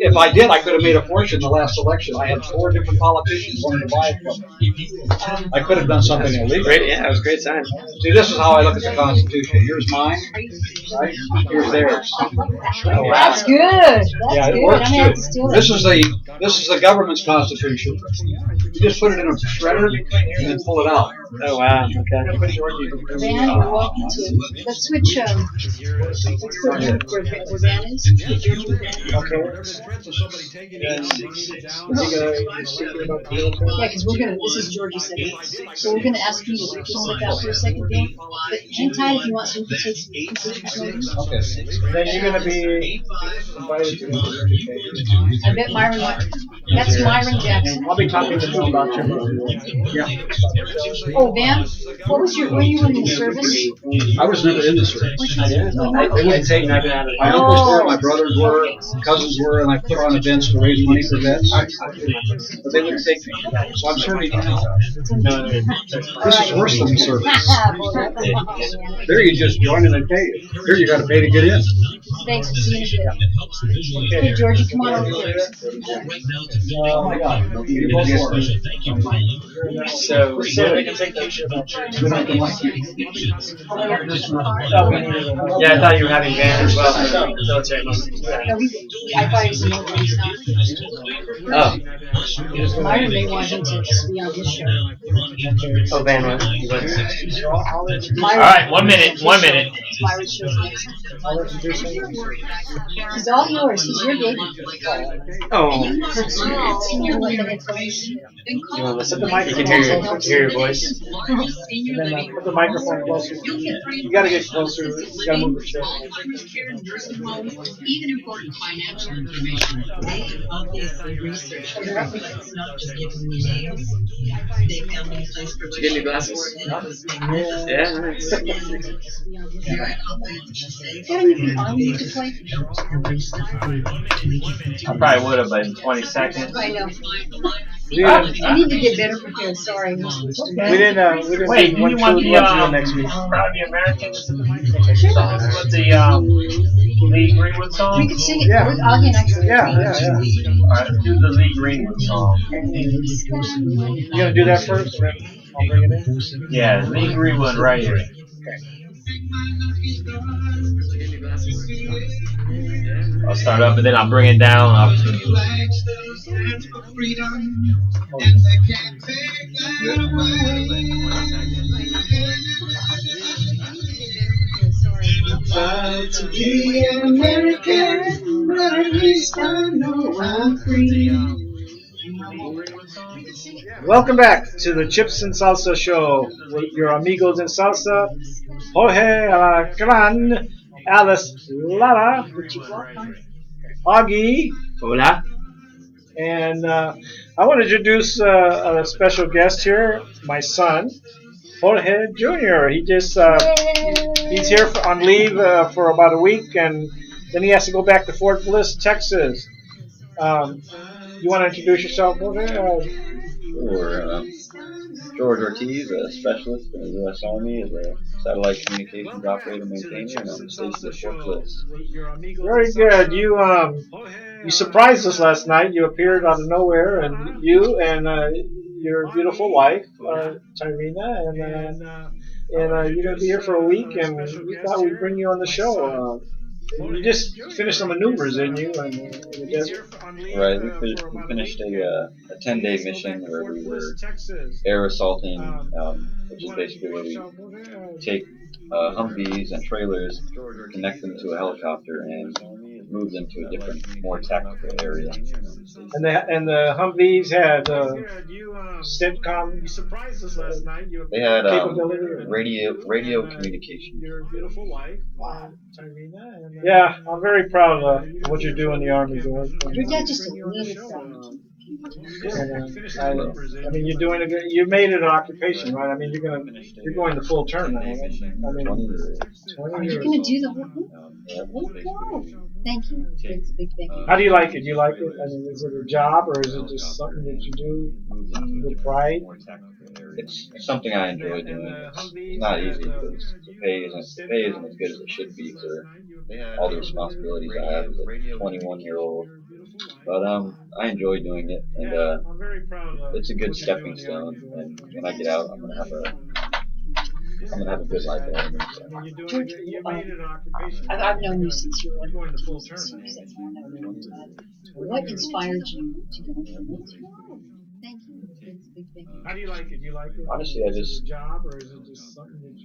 If I did, I could have made a fortune the last election. I had 4 different politicians wanting to buy it from me. I could have done something illegal. Great, yeah, it was a great sign. See, this is how I look at the Constitution. Here's mine, right? Here's theirs. That's good. That's Yeah, it good. works I'm gonna have to steal too. it. This is the government's Constitution. You just put it in a shredder and then pull it out. Oh, wow, okay. Van, you're welcome to. Let's switch. Let's put him where Van is. Yeah, because we're gonna. This is Georgie's segment, so we're gonna ask you to sit down for a second, Van. But hang tight if you want to take some. Okay. then you're going to be invited to I bet Myron. That's Myron Jackson. I'll be talking to them about your movie. Yeah. Oh, Van, what was your? Were you in the service? I was never in the service. They wouldn't take nothing out of My uncles were, my brothers were, cousins were, and I put on events to raise money for vets. But they wouldn't take me. So I'm serving now. This is worse than the service. There you just join and they pay you. Here you got to pay to get in. Thanks. See you in a bit. Hey, Georgie, come on over here. Oh my God. You both work. So they can take that shit out. yeah, I thought you were having Van as well for the military moment. I thought he was a military staff. Oh. Myron may want him to be on his show. Oh, Van was. Myron, All right, 1 minute. 1 minute. Myron's show next. He's all yours. He's your baby. Oh. You want the headphones? You want to listen? Put the You can microphone hear closer. your voice. And then put the microphone closer. You gotta get closer. You gotta move the chair. Even important financial information, they obviously research it. It's not just giving me names. They found a place for Did you get new glasses? Yeah, nice. very confidential safe. Do you have anything on you to play? I probably would have, but in 20 seconds. I know. We I didn't. need to get better prepared. Sorry. I'm supposed to do We that. didn't. Wait, do do one you want true the one next week. Proud to be American? This was the Lee Greenwood song. We could sing it. Yeah. I'll get next. Yeah. Alright, let's do the Lee Greenwood song. You gonna do that first, and then I'll bring it in. Yeah, Lee Greenwood right here. I'll start up and then I'll bring it down. Proud to be an American, but at least I know I'm free. Welcome back to the Chips and Salsa Show with your amigos in salsa, Jorge Alacran, Alice Lara, Augie, Hola. and I want to introduce a special guest here, my son, Jorge Jr. He's here on leave for about a week, and then he has to go back to Fort Bliss, Texas. You want to introduce yourself, Jorge? Sure. George Ortiz, a specialist in the U.S. Army, as a satellite communications operator maintainer, and I'm stationed at Fort Bliss. Very good. You surprised us last night. You appeared out of nowhere, and you and your beautiful wife, Tyrina, and you're going to be here for a week, and we thought we'd bring you on the show. You just finished some maneuvers, didn't you, in the desert? Right, we finished a 10-day mission where we were air assaulting, which is basically where we take Humvees and trailers, connect them to a helicopter, and move them to a different, more tactical area. And the Humvees had STEDCOM. They had capability. radio communication. Wow. Yeah, I'm very proud of what you do in the Army, George. Your dad just a little proud. I mean, you're doing you made it an occupation, right? I mean, you're going the full term now. Right? I mean, 20 years. 20 Are years. you going to do the whole thing? Oh, wow. Thank you. It's a big thank you. How do you like it? Do you like it? I mean, is it a job or is it just something that you do with pride? It's something I enjoy doing. It's not easy because the pay isn't as good as it should be for all the responsibilities I have as a 21-year-old. But I enjoy doing it, and it's a good stepping stone. And when I get out, I'm gonna have a good life ahead of me. So. George, I've known you since you were like 6 years old. What inspired you to go into the military? Thank you. It's a big thank you. How do you like it? Do you like it? Honestly, I just,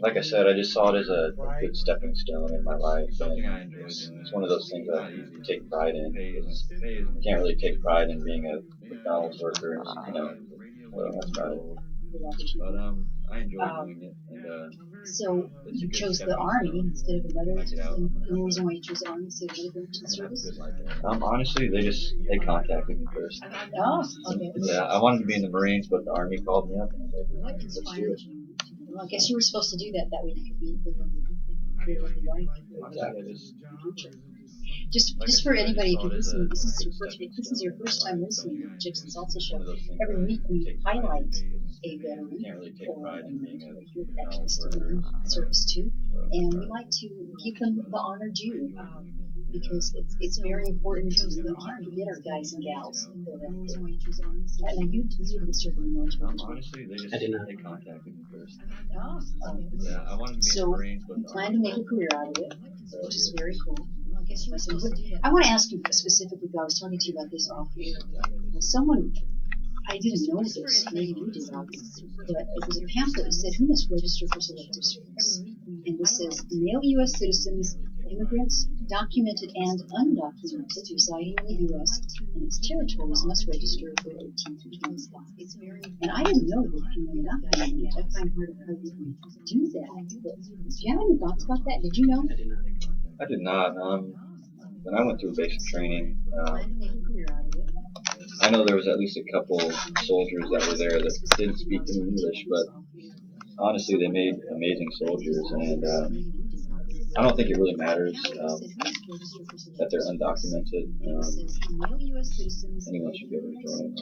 like I said, I just saw it as a good stepping stone in my life, and it's one of those things I take pride in. Because you can't really take pride in being a McDonald's worker, so that's about it. But I enjoy doing it, and so you chose the Army instead of the military. The reason why you chose the Army instead of the military service? Honestly, they contacted me first. Oh, okay. Yeah, I wanted to be in the Marines, but the Army called me up, and I was like, What let's do inspired it. you? Well, I guess you were supposed to do that. That way you could be the life. Just for anybody who can listen, this is your first time listening to the Chips and Salsa Show. Every week we highlight a veteran or a military who actually still in service too, and we like to give them the honor due because it's very important to the Army to get our guys and gals. And you didn't serve in the military. Honestly, they contacted me first. Oh, okay. Yeah, I wanted to be in the So Marines, but you the plan Army to make a called career out of it, which is very cool. I want to ask you specifically, I was talking to you about this off air. Someone, I didn't know this, maybe you did, obviously, but it was a pamphlet that said, who must register for selective service? And this says, male U.S. citizens Immigrants, documented and undocumented, residing in the U.S. and its territories must register for 18 through 25. And I didn't know that if you were not documented, I find hard to do that. But do you have any thoughts about that? Did you know? I did not. When I went through basic training, I know there was at least a couple soldiers that were there that didn't speak any English, but honestly, they made amazing soldiers, and I don't think it really matters that they're undocumented. Anyone should be able to join.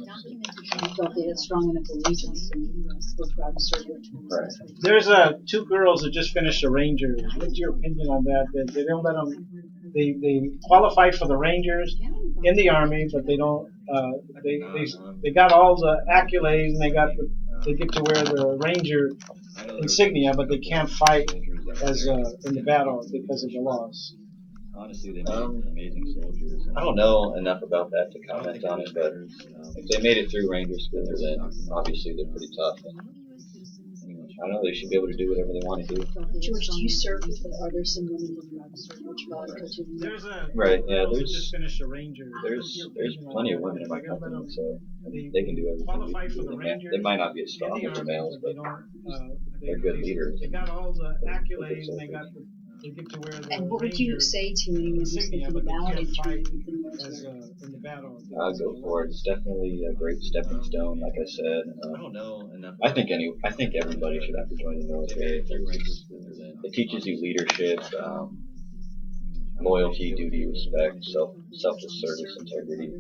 I felt they had strong enough allegiance and were proud to serve their Right. There's two girls that just finished the Rangers. What's your opinion on that? They don't let them. They qualify for the Rangers in the Army, but they don't. They got all the accolades and they get to wear the Ranger insignia, but they can't fight as in the battle because of the laws. Honestly, they made amazing soldiers. I don't know enough about that to comment on it, but if they made it through Ranger School, then obviously they're pretty tough. And I don't know, they should be able to do whatever they want to do. George, do you serve? Are there some women who Right, yeah, there's plenty of women in my company, so they can do everything. They might not be as strong as the males, but they're good leaders. And what would you say to anyone who's thinking about entering the military? Go for it. It's definitely a great stepping stone, like I said. I think everybody should have to join the military. It teaches you leadership, loyalty, duty, respect, selfless service, integrity,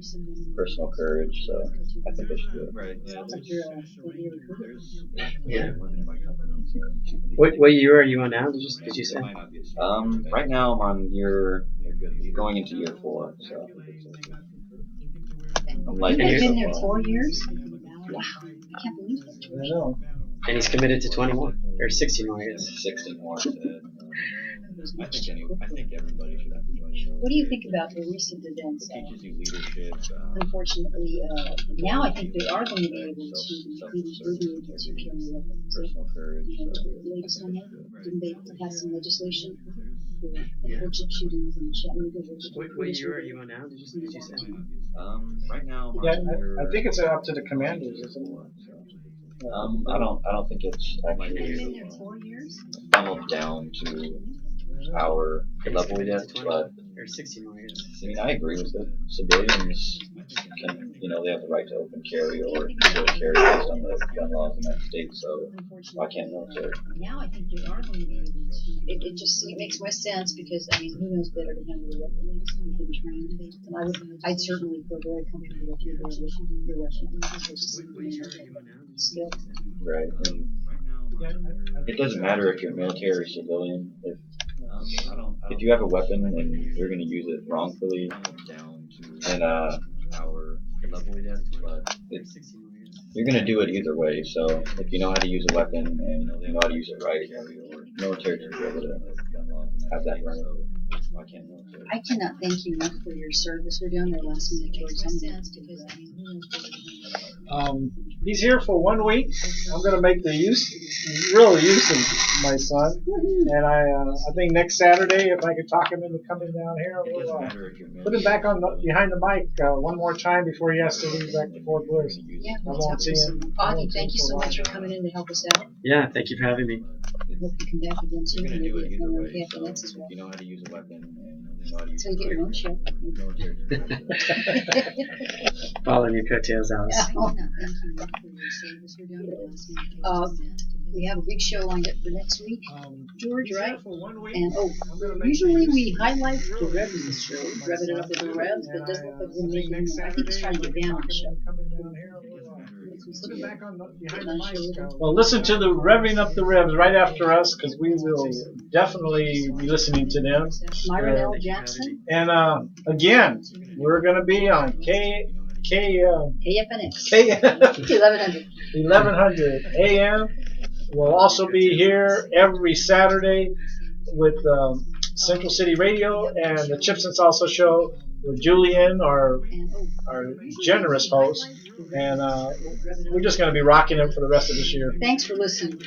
personal courage. So I think they should do it. Right. Yeah. What year are you on now? Did you say? Right now I'm going into year 4. So I'm like. You've been there 4 years? Wow, I can't believe it. I know. And he's committed to 21 or 16 more, I guess. 16 more. I think everybody should have to join. What do you think about the recent events? It teaches you leadership. Unfortunately, now I think they are going to be able to be able to carry weapons. Personal courage. Latest on that? Didn't they pass some legislation for unfortunate shootings in Chattanooga? What year are you on now? Did you say? Right now. Yeah, I think it's up to the commanders, isn't it? I don't think it's actually Been there 4 years? funneled down to our level yet, but Or 16 more, I guess. I mean, I agree with it. Civilians can, they have the right to open carry or concealed carry based on the gun laws in that state, so why can't military? Now I think they are going to be able to. It makes more sense because, I mean, who knows better to handle the weapons? We've been trained. And I'd certainly feel very comfortable if you were with your weapon. Skill. Right. And it doesn't matter if you're military or civilian. If you have a weapon and you're going to use it wrongfully, then you're going to do it either way. So if you know how to use a weapon and you know how to use it right, military should be able to have that right. Why can't military? I cannot thank you enough for your service. We're down there last minute towards He's here for 1 week. I'm going to make real use of my son, and I think next Saturday, if I could talk him into coming down here, we'll put him back behind the mic one more time before he has to leave back to Fort Bliss. Yeah, I won't see him. Augie, thank you so much for coming in to help us out. Yeah, thank you for having me. I hope you come back again soon. You're going to do it either way. So If you know how to use a weapon and you know how to use So you get your own show. Following your coattails, Alice. We have a big show lined up for next week, George, right? And usually we highlight the Revs in the show, rev it up with the Revs, but it doesn't look like we're making. I think he's trying to get down on the show. Well, listen to the Revving Up the Revs right after us, because we will definitely be listening to them. Myron L. Jackson. And again, we're going to be on KFNX. 1100 AM. We'll also be here every Saturday with Central City Radio and the Chips and Salsa Show with Julian, our generous host. And we're just going to be rocking them for the rest of this year. Thanks for listening.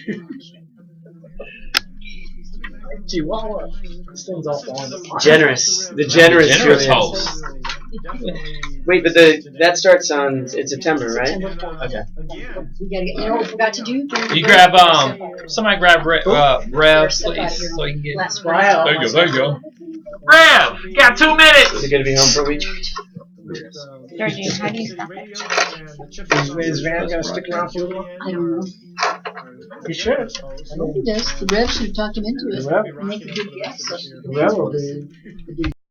Chihuahua. This thing's all falling apart. Generous. The generous Generous Julian. host. Wait, but that starts in September, right? September 4th. Okay. We gotta get, you know what we forgot to do? You grab somebody grab Rev, please, so you can get. Last Wow. There you go. Rev, got 2 minutes. Is it gonna be home for a week? Georgie, how do you stop it? Is Van gonna stick around for a little while? I don't know. He should. I hope he does. The Rev should have talked him into it. The Rev? Make a good guess. The Rev will be